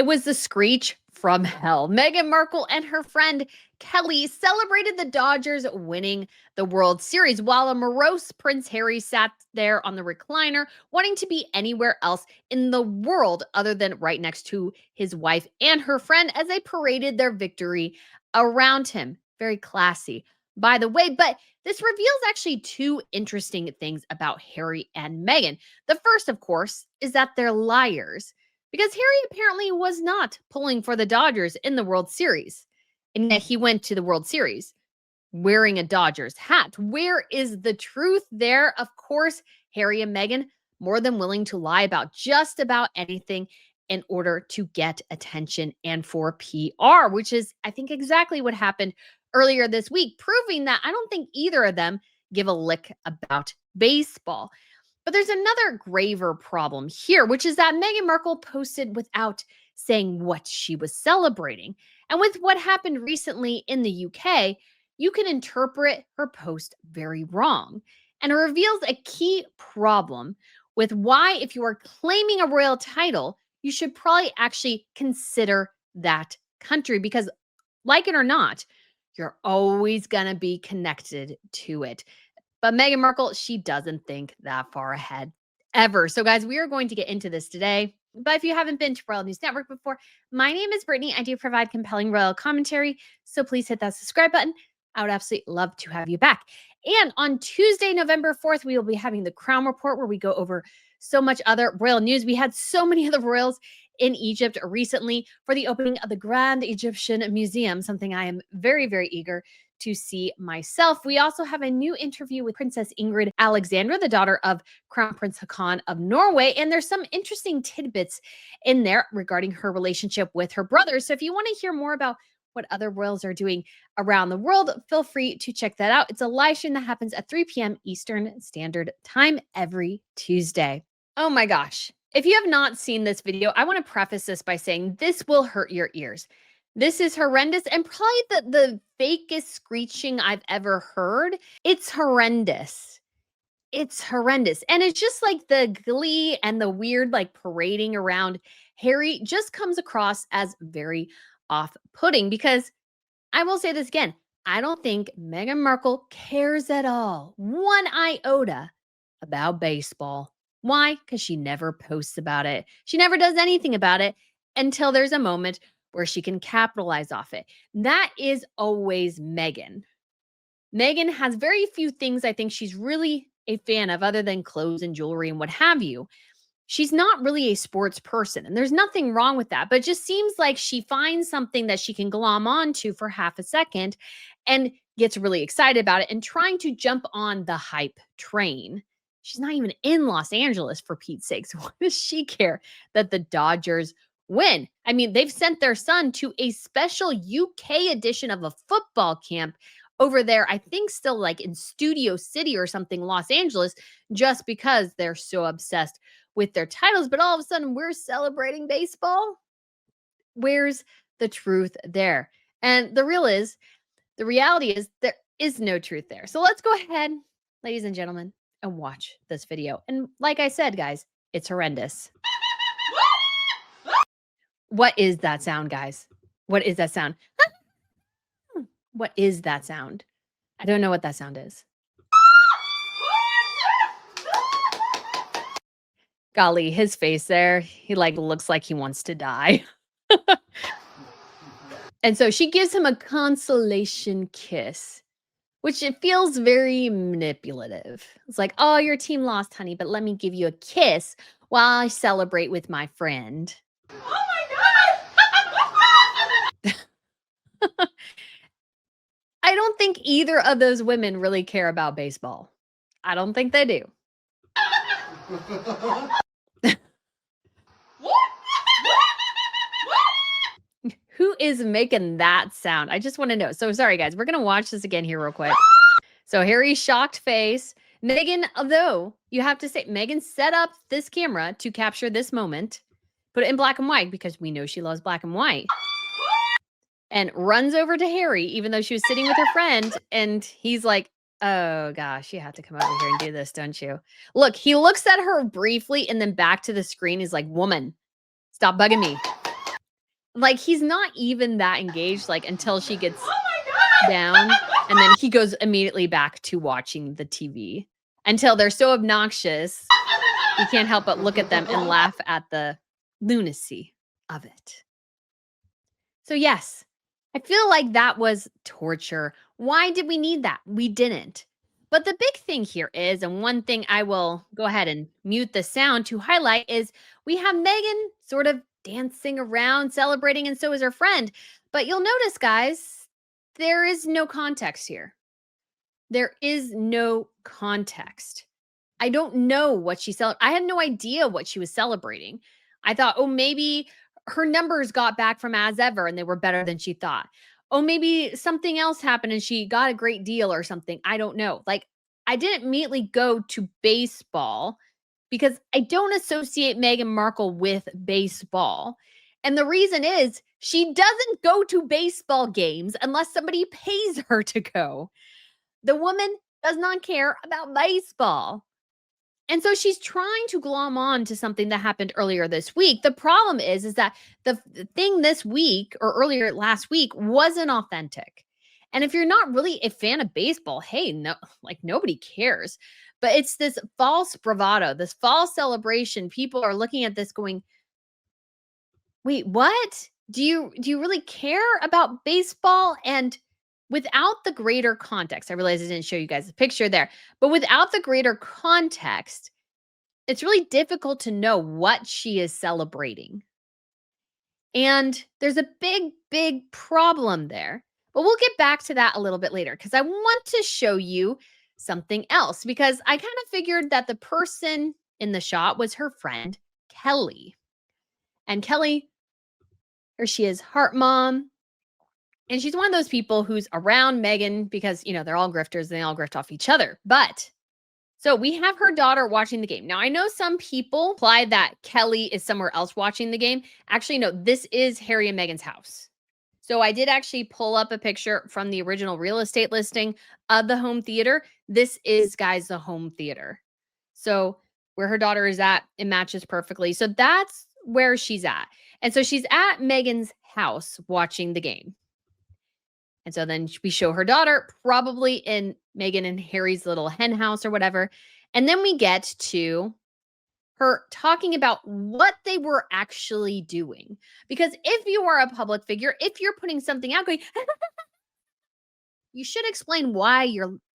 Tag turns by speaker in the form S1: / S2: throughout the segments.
S1: It was the screech from hell. Meghan Markle and her friend Kelly celebrated the Dodgers winning the World Series while a morose Prince Harry sat there on the recliner, wanting to be anywhere else in the world other than right next to his wife and her friend as they paraded their victory around him. Very classy, by the way. But this reveals actually two interesting things about Harry and Meghan. The first, of course, is that they're liars because Harry apparently was not pulling for the Dodgers in the World Series. And yet he went to the World Series wearing a Dodgers hat. Where is the truth there? Of course, Harry and Meghan more than willing to lie about just about anything in order to get attention and for PR, which is, I think, exactly what happened earlier this week, proving that I don't think either of them give a lick about baseball. But there's another graver problem here, which is that Meghan Markle posted without saying what she was celebrating. And with what happened recently in the UK, you can interpret her post very wrong. And it reveals a key problem with why, if you are claiming a royal title, you should probably actually consider that country because, like it or not, you're always going to be connected to it. But Meghan Markle, she doesn't think that far ahead ever. So, guys, we are going to get into this today. But if you haven't been to Royal News Network before, my name is Brittany. I do provide compelling royal commentary. So please hit that subscribe button. I would absolutely love to have you back. And on Tuesday, November 4th, we will be having the Crown Report where we go over so much other royal news. We had so many of the royals in Egypt recently for the opening of the Grand Egyptian Museum, something I am very, very eager to see myself. We also have a new interview with Princess Ingrid Alexandra, the daughter of Crown Prince Haakon of Norway. And there's some interesting tidbits in there regarding her relationship with her brother. So if you want to hear more about what other royals are doing around the world, feel free to check that out. It's a live stream that happens at 3 p.m. Eastern Standard Time every Tuesday. Oh my gosh. If you have not seen this video, I want to preface this by saying this will hurt your ears. This is horrendous and probably the fakest screeching I've ever heard. It's horrendous. It's horrendous. And it's just like the glee and the weird like parading around Harry just comes across as very off-putting because I will say this again. I don't think Meghan Markle cares at all, one iota, about baseball. Why? Because she never posts about it. She never does anything about it until there's a moment where she can capitalize off it. That is always Meghan. Meghan has very few things I think she's really a fan of other than clothes and jewelry and what have you. She's not really a sports person, and there's nothing wrong with that, but it just seems like she finds something that she can glom onto for half a second and gets really excited about it and trying to jump on the hype train. She's not even in Los Angeles, for Pete's sakes. Why does she care that the Dodgers win? I mean, they've sent their son to a special UK edition of a football camp over there, I think still like in Studio City or something, Los Angeles, just because they're so obsessed with their titles. But all of a sudden, we're celebrating baseball. Where's the truth there? And the reality is there is no truth there. So let's go ahead, ladies and gentlemen, and watch this video. And like I said, guys, it's horrendous. What is that sound, guys? What is that sound? What is that sound? I don't know what that sound is. Golly, his face there, he like looks like he wants to die. And so she gives him a consolation kiss, which it feels very manipulative. It's like, oh, your team lost, honey, but let me give you a kiss while I celebrate with my friend. Oh my God! I don't think either of those women really care about baseball. I don't think they do. Who is making that sound? I just want to know. So sorry, guys. We're going to watch this again here real quick. So Harry's shocked face. Meghan, although you have to say, Meghan set up this camera to capture this moment, put it in black and white because we know she loves black and white, and runs over to Harry, even though she was sitting with her friend. And he's like, oh gosh, you have to come over here and do this, don't you? Look, he looks at her briefly and then back to the screen. He's like, woman, stop bugging me. Like, he's not even that engaged, like, until she gets
S2: Oh my
S1: down, and then
S2: god!
S1: he goes immediately back to watching the TV until they're so obnoxious, he can't help but look at them and laugh at the lunacy of it. So, yes, I feel like that was torture. Why did we need that? We didn't. But the big thing here is, and one thing I will go ahead and mute the sound to highlight is we have Megan sort of dancing around, celebrating, and so is her friend. But you'll notice, guys, there is no context here. There is no context. I don't know what I had no idea what she was celebrating. I thought, "Oh, maybe her numbers got back from As Ever and they were better than she thought. Oh, maybe something else happened and she got a great deal or something." I don't know. Like, I didn't immediately go to baseball because I don't associate Meghan Markle with baseball. And the reason is she doesn't go to baseball games unless somebody pays her to go. The woman does not care about baseball. And so she's trying to glom on to something that happened earlier this week. The problem is that the thing this week or earlier last week wasn't authentic. And if you're not really a fan of baseball, hey, no, like nobody cares. But it's this false bravado, this false celebration. People are looking at this going, "Wait, what? Do you really care about baseball?" And without the greater context, I realize I didn't show you guys the picture there, but without the greater context, it's really difficult to know what she is celebrating. And there's a big, big problem there. But we'll get back to that a little bit later because I want to show you something else because I kind of figured that the person in the shot was her friend, Kelly. And Kelly, here she is, heart mom. And she's one of those people who's around Meghan because, they're all grifters and they all grift off each other. But so we have her daughter watching the game. Now, I know some people imply that Kelly is somewhere else watching the game. Actually, no, this is Harry and Meghan's house. So I did actually pull up a picture from the original real estate listing of the home theater. This is, guys, the home theater. So where her daughter is at, it matches perfectly. So that's where she's at. And so she's at Meghan's house watching the game. And so then we show her daughter probably in Meghan and Harry's little hen house or whatever. And then we get to her talking about what they were actually doing. Because if you are a public figure, if you're putting something out going, you should explain why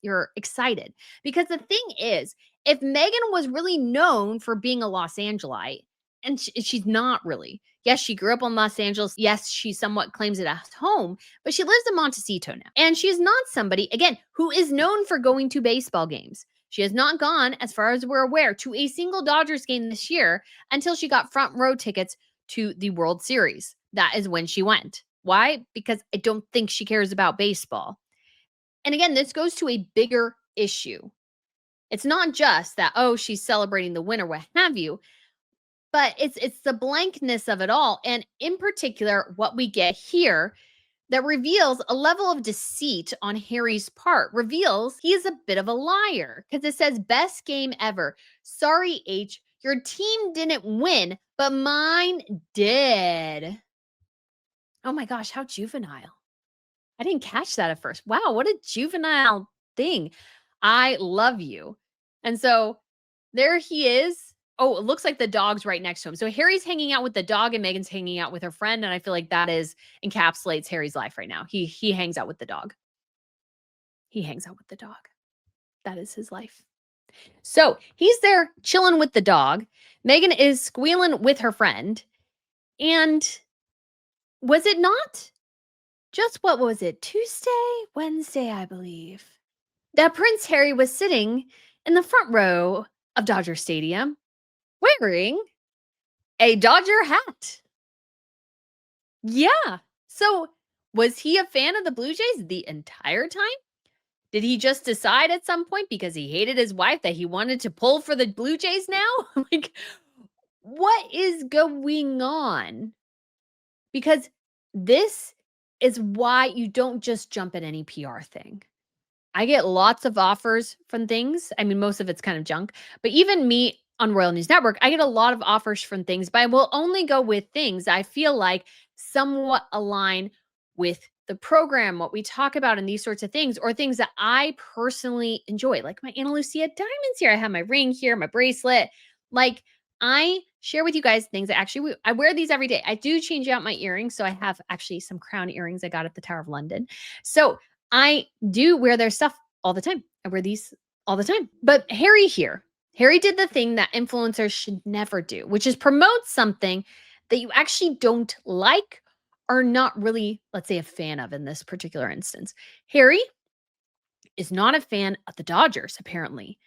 S1: you're excited. Because the thing is, if Meghan was really known for being a Los Angelite, and she's not really. Yes, she grew up in Los Angeles. Yes, she somewhat claims it as home, but she lives in Montecito now. And she is not somebody, again, who is known for going to baseball games. She has not gone, as far as we're aware, to a single Dodgers game this year until she got front row tickets to the World Series. That is when she went. Why? Because I don't think she cares about baseball. And again, this goes to a bigger issue. It's not just that, oh, she's celebrating the win or what have you, but it's the blankness of it all. And in particular, what we get here that reveals a level of deceit on Harry's part, reveals he is a bit of a liar because it says best game ever. Sorry, H, your team didn't win, but mine did. Oh my gosh, how juvenile. I didn't catch that at first. Wow, what a juvenile thing. I love you. And so there he is. Oh, it looks like the dog's right next to him. So Harry's hanging out with the dog and Meghan's hanging out with her friend. And I feel like that encapsulates Harry's life right now. He hangs out with the dog. He hangs out with the dog. That is his life. So he's there chilling with the dog. Meghan is squealing with her friend. And was it not just what was it? Tuesday, Wednesday, I believe, that Prince Harry was sitting in the front row of Dodger Stadium wearing a Dodger hat. Yeah. So was he a fan of the Blue Jays the entire time? Did he just decide at some point because he hated his wife that he wanted to pull for the Blue Jays now? Like, what is going on? Because this is why you don't just jump at any PR thing. I get lots of offers from things. I mean, most of it's kind of junk, but even me on Royal News Network, I get a lot of offers from things, but I will only go with things I feel like somewhat align with the program, what we talk about, and these sorts of things, or things that I personally enjoy, like my Ana Lucia diamonds here. I have my ring here, my bracelet. Like, I share with you guys things that actually I wear these every day. I do change out my earrings. So I have actually some crown earrings I got at the Tower of London. So I do wear their stuff all the time. I wear these all the time. But Harry did the thing that influencers should never do, which is promote something that you actually don't like or not really, let's say, a fan of in this particular instance. Harry is not a fan of the Dodgers, apparently.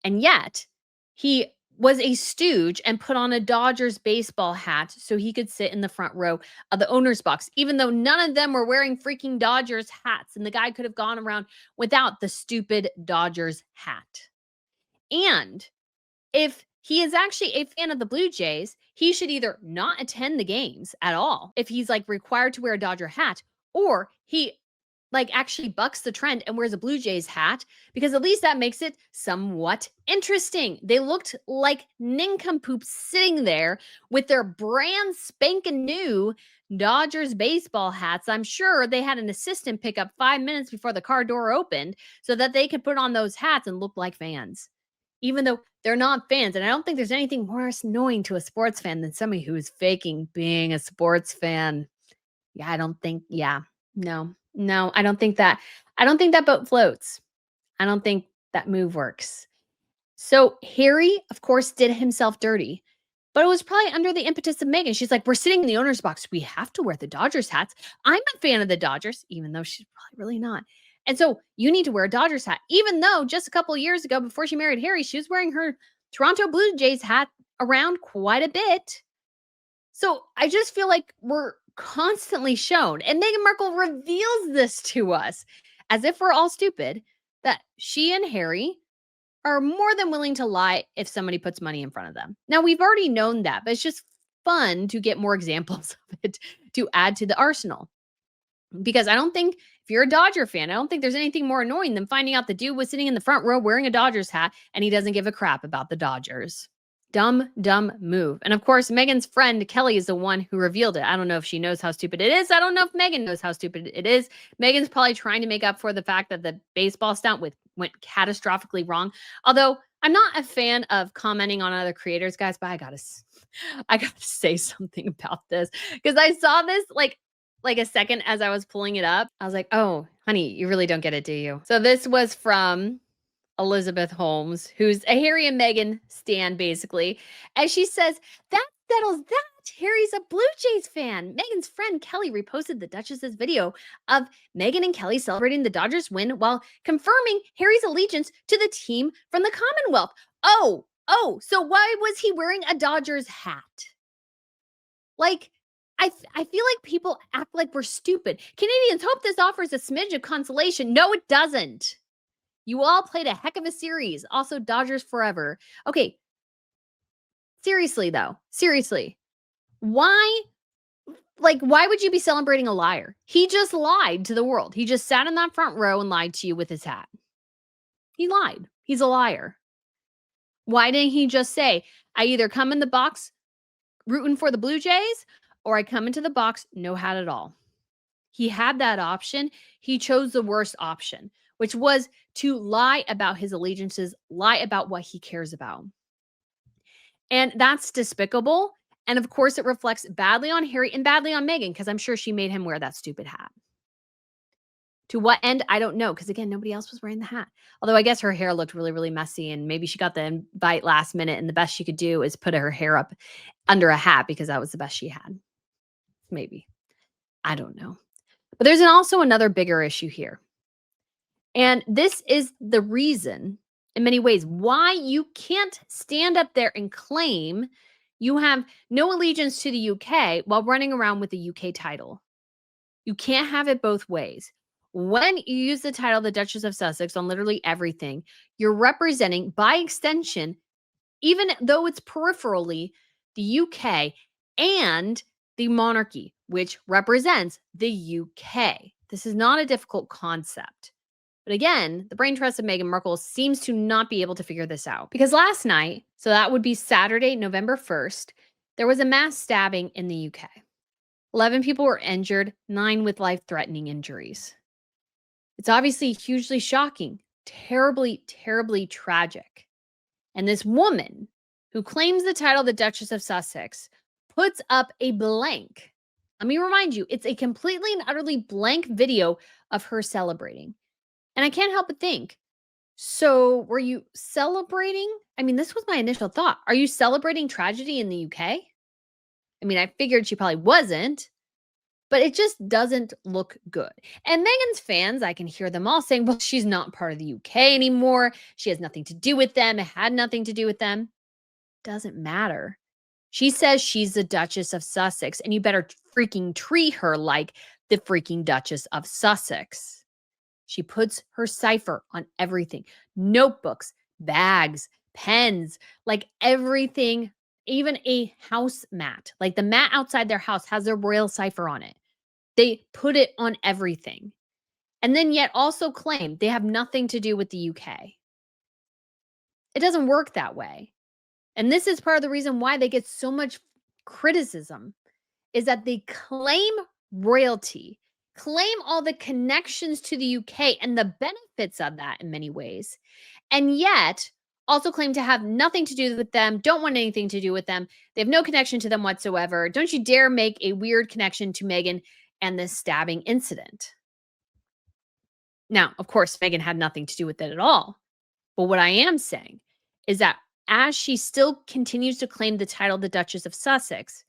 S1: And yet, he was a stooge and put on a Dodgers baseball hat so he could sit in the front row of the owner's box, even though none of them were wearing freaking Dodgers hats. And the guy could have gone around without the stupid Dodgers hat. And if he is actually a fan of the Blue Jays, he should either not attend the games at all if he's like required to wear a Dodger hat, or he like actually bucks the trend and wears a Blue Jays hat, because at least that makes it somewhat interesting. They looked like nincompoops sitting there with their brand spanking new Dodgers baseball hats. I'm sure they had an assistant pick up 5 minutes before the car door opened so that they could put on those hats and look like fans, even though they're not fans. And I don't think there's anything more annoying to a sports fan than somebody who is faking being a sports fan. Yeah, I don't think, yeah, no, I don't think that boat floats. I don't think that move works. So Harry, of course, did himself dirty, but it was probably under the impetus of Meghan. She's like, we're sitting in the owner's box. We have to wear the Dodgers hats. I'm a fan of the Dodgers, even though she's probably really not. And so you need to wear a Dodgers hat, even though just a couple of years ago, before she married Harry, she was wearing her Toronto Blue Jays hat around quite a bit. So I just feel like we're constantly shown, and Meghan Markle reveals this to us as if we're all stupid, that she and Harry are more than willing to lie if somebody puts money in front of them. Now, we've already known that, but it's just fun to get more examples of it to add to the arsenal. Because I don't think, if you're a Dodger fan, I don't think there's anything more annoying than finding out the dude was sitting in the front row wearing a Dodgers hat and he doesn't give a crap about the Dodgers. Dumb move. And of course, Meghan's friend Kelly is the one who revealed it. I don't know if she knows how stupid it is. I don't know if Meghan knows how stupid it is. Meghan's probably trying to make up for the fact that the baseball stunt went catastrophically wrong. Although I'm not a fan of commenting on other creators, guys, but I gotta say something about this, because I saw this like a second as I was pulling it up. I was like, oh, honey, you really don't get it, do you? So this was from Elizabeth Holmes, who's a Harry and Meghan stan, basically. And she says, that settles that. Harry's a Blue Jays fan. Meghan's friend Kelly reposted the Duchess's video of Meghan and Kelly celebrating the Dodgers win while confirming Harry's allegiance to the team from the Commonwealth. Oh, so why was he wearing a Dodgers hat? Like, I feel like people act like we're stupid. Canadians hope this offers a smidge of consolation. No, it doesn't. You all played a heck of a series. Also, Dodgers forever. Okay. Seriously, though. Seriously. Why would you be celebrating a liar? He just lied to the world. He just sat in that front row and lied to you with his hat. He lied. He's a liar. Why didn't he just say, I either come in the box rooting for the Blue Jays or I come into the box no hat at all? He had that option. He chose the worst option, which was to lie about his allegiances, lie about what he cares about. And that's despicable. And of course, it reflects badly on Harry and badly on Meghan, because I'm sure she made him wear that stupid hat. To what end? I don't know, because again, nobody else was wearing the hat. Although I guess her hair looked really, really messy, and maybe she got the invite last minute, and the best she could do is put her hair up under a hat because that was the best she had. Maybe. I don't know. But there's also another bigger issue here. And this is the reason, in many ways, why you can't stand up there and claim you have no allegiance to the UK while running around with the UK title. You can't have it both ways. When you use the title the Duchess of Sussex on literally everything, you're representing, by extension, even though it's peripherally, the UK and the monarchy, which represents the UK. This is not a difficult concept. But again, the brain trust of Meghan Markle seems to not be able to figure this out. Because last night, so that would be Saturday, November 1st, there was a mass stabbing in the UK. 11 people were injured, 9 with life-threatening injuries. It's obviously hugely shocking, terribly, terribly tragic. And this woman who claims the title the Duchess of Sussex puts up a blank. Let me remind you, it's a completely and utterly blank video of her celebrating. And I can't help but think, so were you celebrating? I mean, this was my initial thought. Are you celebrating tragedy in the UK? I mean, I figured she probably wasn't, but it just doesn't look good. And Meghan's fans, I can hear them all saying, well, she's not part of the UK anymore. She has nothing to do with them. It had nothing to do with them. Doesn't matter. She says she's the Duchess of Sussex, and you better freaking treat her like the freaking Duchess of Sussex. She puts her cipher on everything, notebooks, bags, pens, like everything, even a house mat. Like the mat outside their house has a royal cipher on it. They put it on everything. And then yet also claim they have nothing to do with the UK. It doesn't work that way. And this is part of the reason why they get so much criticism is that they claim royalty, claim all the connections to the UK and the benefits of that in many ways, and yet also claim to have nothing to do with them, don't want anything to do with them. They have no connection to them whatsoever. Don't you dare make a weird connection to Meghan and this stabbing incident. Now, of course, Meghan had nothing to do with it at all. But what I am saying is that as she still continues to claim the title the Duchess of Sussex,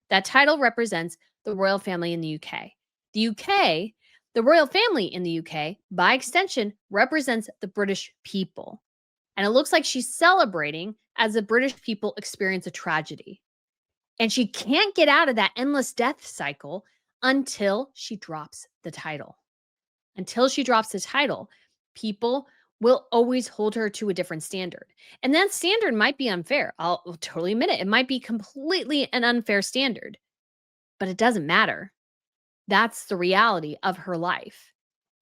S1: that title represents the royal family in the UK. The UK, the royal family in the UK, by extension, represents the British people. And it looks like she's celebrating as the British people experience a tragedy. And she can't get out of that endless death cycle until she drops the title. Until she drops the title, people will always hold her to a different standard. And that standard might be unfair. I'll totally admit it. It might be completely an unfair standard, but it doesn't matter. That's the reality of her life.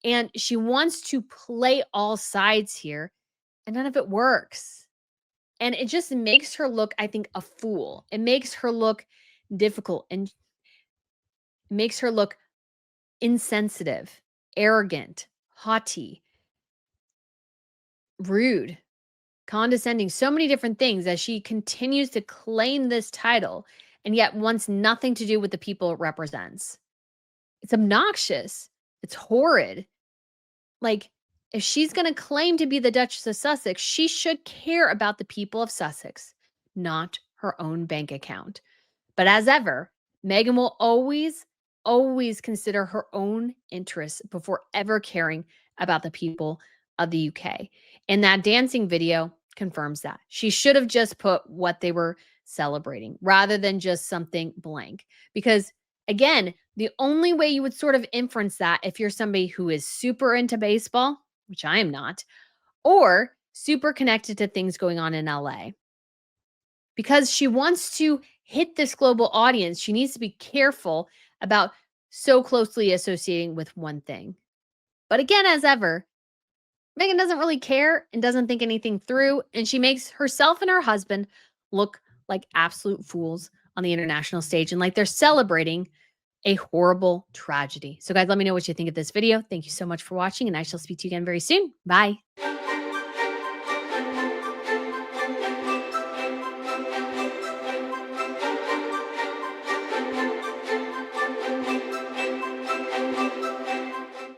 S1: And she wants to play all sides here, and none of it works. And it just makes her look, I think, a fool. It makes her look difficult and makes her look insensitive, arrogant, haughty, rude, condescending, so many different things as she continues to claim this title and yet wants nothing to do with the people it represents. It's obnoxious. It's horrid. Like, if she's going to claim to be the Duchess of Sussex, she should care about the people of Sussex, not her own bank account. But as ever, Meghan will always, always consider her own interests before ever caring about the people of the UK. And that dancing video confirms that. She should have just put what they were celebrating rather than just something blank. Because again, the only way you would sort of inference that if you're somebody who is super into baseball, which I am not, or super connected to things going on in LA. Because she wants to hit this global audience, she needs to be careful about so closely associating with one thing. But again, as ever, Meghan doesn't really care and doesn't think anything through, and she makes herself and her husband look like absolute fools on the international stage and like they're celebrating a horrible tragedy. So guys, let me know what you think of this video. Thank you so much for watching, and I shall speak to you again very soon. Bye.